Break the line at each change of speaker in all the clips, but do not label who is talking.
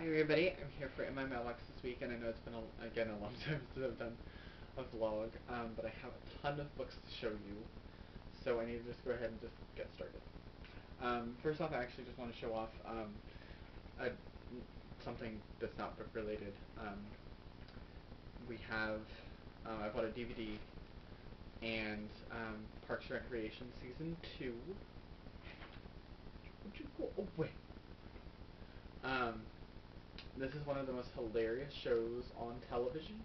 Hi everybody, I'm here for In My Mailbox this week, and I know it's been, again, a long time since I've done a vlog, but I have a ton of books to show you, so I need to just go ahead and just get started. First off, I actually just want to show off a, something that's not book related. We have, I bought a DVD, and Parks and Recreation Season 2. Would you go away? This is one of the most hilarious shows on television.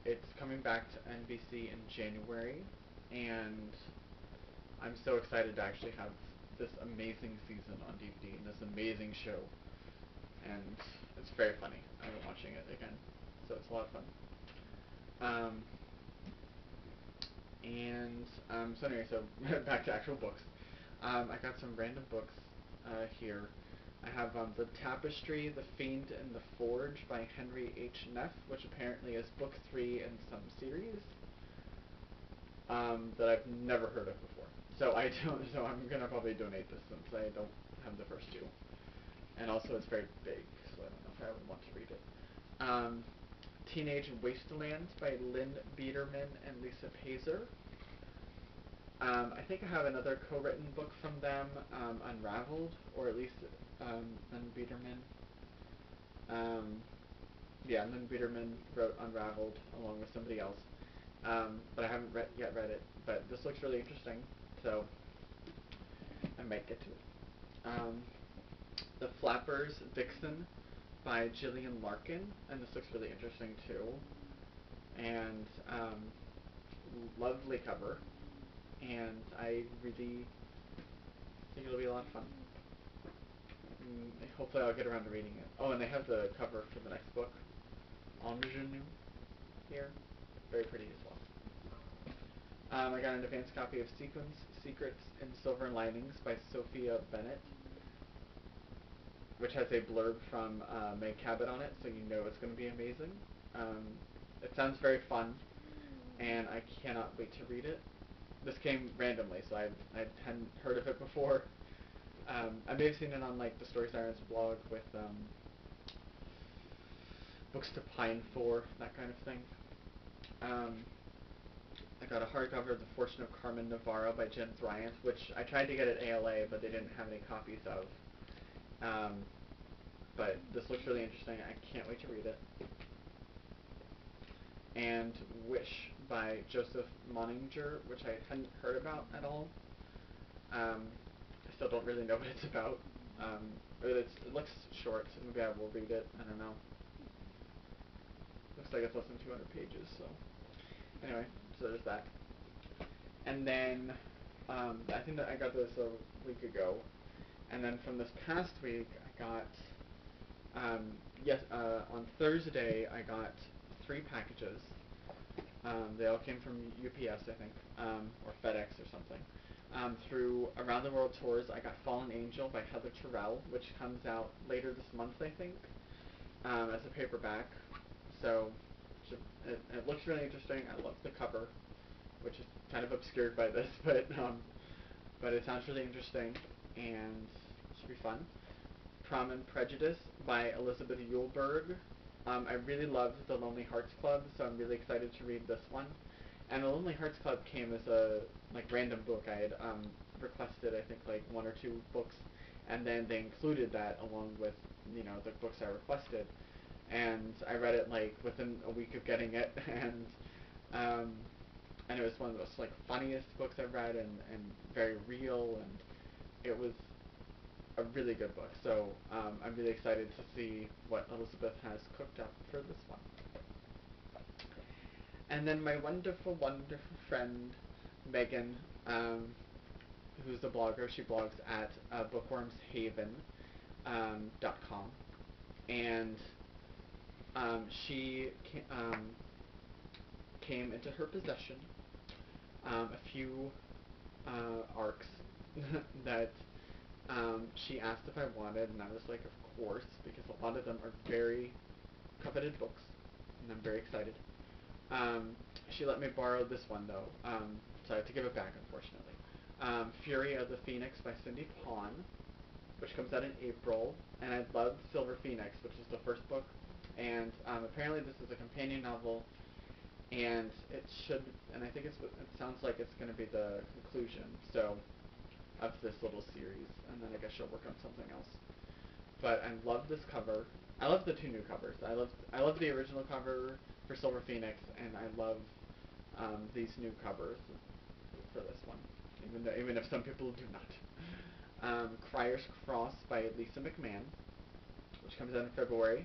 It's coming back to NBC in January, and I'm so excited to actually have this amazing season on DVD and this amazing show. And it's very funny. I've been watching it again, so it's a lot of fun. So anyway, so back to actual books. I got some random books here. I have The Tapestry, The Fiend, and the Forge by Henry H. Neff, which apparently is book 3 in some series that I've never heard of before. So I'm gonna probably donate this since I don't have the first two. And also it's very big, so I don't know if I would want to read it. Teenage Wasteland by Lynn Biederman and Lisa Pazer. I think I have another co-written book from them, Unraveled, or at least Lynn Biederman. Lynn Biederman wrote Unraveled along with somebody else, but I haven't yet read it. But this looks really interesting, so I might get to it. The Flappers Vixen by Gillian Larkin, and this looks really interesting too. And lovely cover, and I really think it'll be a lot of fun. Hopefully I'll get around to reading it. Oh, and they have the cover for the next book, Ingenue, here. Very pretty as well. I got an advance copy of Sequins, Secrets, and Silver Linings by Sophia Bennett, which has a blurb from Meg Cabot on it, so you know it's going to be amazing. It sounds very fun, and I cannot wait to read it. This came randomly, so I hadn't heard of it before. I may have seen it on like the Story Sirens blog with books to pine for, that kind of thing. I got a hardcover of The Fortune of Carmen Navarro by Jen Bryant, which I tried to get at ALA, but they didn't have any copies of. But this looks really interesting. I can't wait to read it. And Wish by Joseph Moninger, which I hadn't heard about at all. I still don't really know what it's about. It looks short, so maybe I will read it. I don't know. Looks like it's less than 200 pages, so anyway, so there's that. And then I think that I got this a week ago, and then from this past week I got on Thursday I got 3 packages. They all came from UPS, I think, or FedEx or something. Through Around the World Tours, I got Fallen Angel by Heather Terrell, which comes out later this month, I think, as a paperback. So it looks really interesting. I love the cover, which is kind of obscured by this, but it sounds really interesting and should be fun. Prom and Prejudice by Elizabeth Eulberg. I really loved The Lonely Hearts Club, so I'm really excited to read this one. And The Lonely Hearts Club came as a random book. I had requested, I think, 1 or 2 books, and then they included that along with the books I requested. And I read it within a week of getting it, and it was one of the most funniest books I've read, and very real, and it was a really good book. So I'm really excited to see what Elizabeth has cooked up for this one. And then my wonderful, wonderful friend Megan, who's a blogger, she blogs at bookwormshaven.com, and she came into her possession a few arcs that she asked if I wanted, and I was like, of course, because a lot of them are very coveted books, and I'm very excited. She let me borrow this one, though, so I have to give it back, unfortunately. Fury of the Phoenix by Cindy Pon. which comes out in April, and I love Silver Phoenix, which is the first book, and apparently this is a companion novel, and it should, and I think it sounds like it's going to be the conclusion, so, of this little series, and then I guess she'll work on something else. But I love this cover. I love the two new covers. I love the original cover for Silver Phoenix, and I love these new covers for this one, even if some people do not. Crier's Cross by Lisa McMahon, which comes out in February,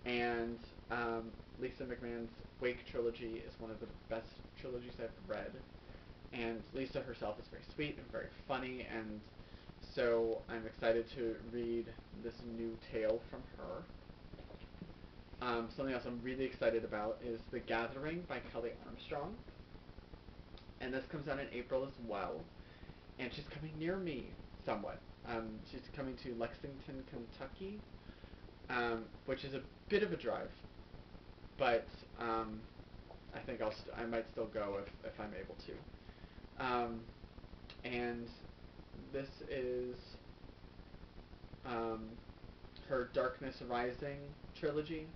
and Lisa McMahon's Wake trilogy is one of the best trilogies I've read, and Lisa herself is very sweet and very funny, and so I'm excited to read this new tale from her. Something else I'm really excited about is The Gathering by Kelly Armstrong, and this comes out in April as well, and she's coming near me somewhat. She's coming to Lexington, Kentucky, which is a bit of a drive, but I think I might still go if I'm able to. And this is her Darkness Rising trilogy.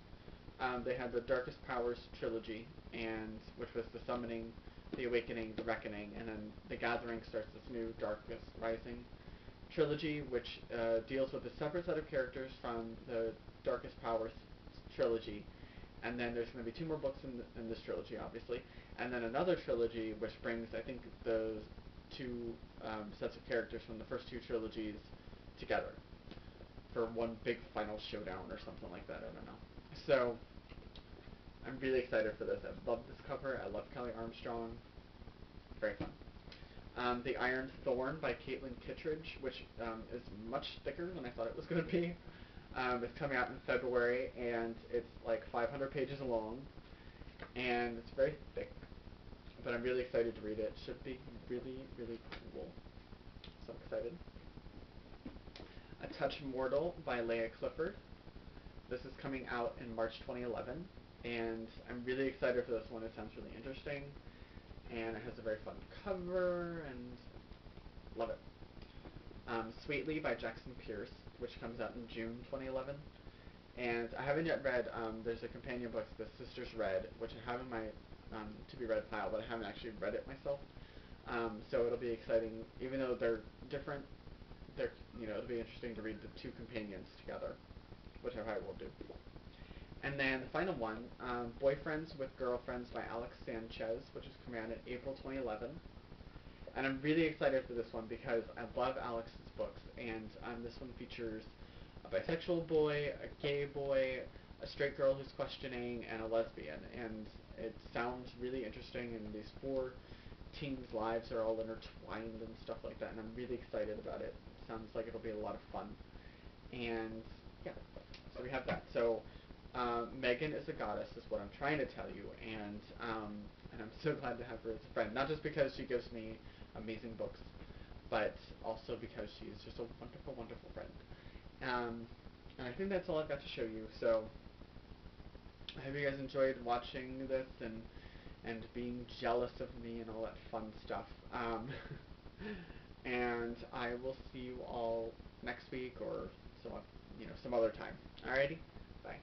They had the Darkest Powers trilogy, and which was the Summoning, the Awakening, the Reckoning, and then the Gathering starts this new Darkest Rising trilogy, which deals with a separate set of characters from the Darkest Powers trilogy, and then there's going to be 2 more books in this trilogy, obviously, and then another trilogy which brings, I think, the 2 sets of characters from the first 2 trilogies together for one big final showdown or something like that. I don't know. So I'm really excited for this. I love this cover. I love Kelly Armstrong. Very fun. The Iron Thorn by Caitlin Kittredge, which is much thicker than I thought it was going to be. It's coming out in February, and it's like 500 pages long, and it's very thick, but I'm really excited to read it. It should be really, really cool. So I'm excited. A Touch Mortal by Leah Clifford. This is coming out in March 2011, and I'm really excited for this one. It sounds really interesting, and it has a very fun cover, and love it. Sweetly by Jackson Pierce, which comes out in June 2011, and I haven't yet read, there's a companion book, The Sisters Read, which I have in my to-be-read pile, but I haven't actually read it myself, so it'll be exciting. Even though they're different, it'll be interesting to read the 2 companions together, which I probably will do. And then the final one, Boyfriends with Girlfriends by Alex Sanchez, which is coming out in April 2011. And I'm really excited for this one because I love Alex's books, and this one features a bisexual boy, a gay boy, a straight girl who's questioning, and a lesbian. And it sounds really interesting, and these 4 teens' lives are all intertwined and stuff like that, and I'm really excited about it. It sounds like it'll be a lot of fun. And yeah, so we have that. So Megan is a goddess is what I'm trying to tell you, and I'm so glad to have her as a friend. Not just because she gives me amazing books, but also because she's just a wonderful, wonderful friend. And I think that's all I've got to show you. So I hope you guys enjoyed watching this and being jealous of me and all that fun stuff. And I will see you all next week or some other time. Alrighty, bye.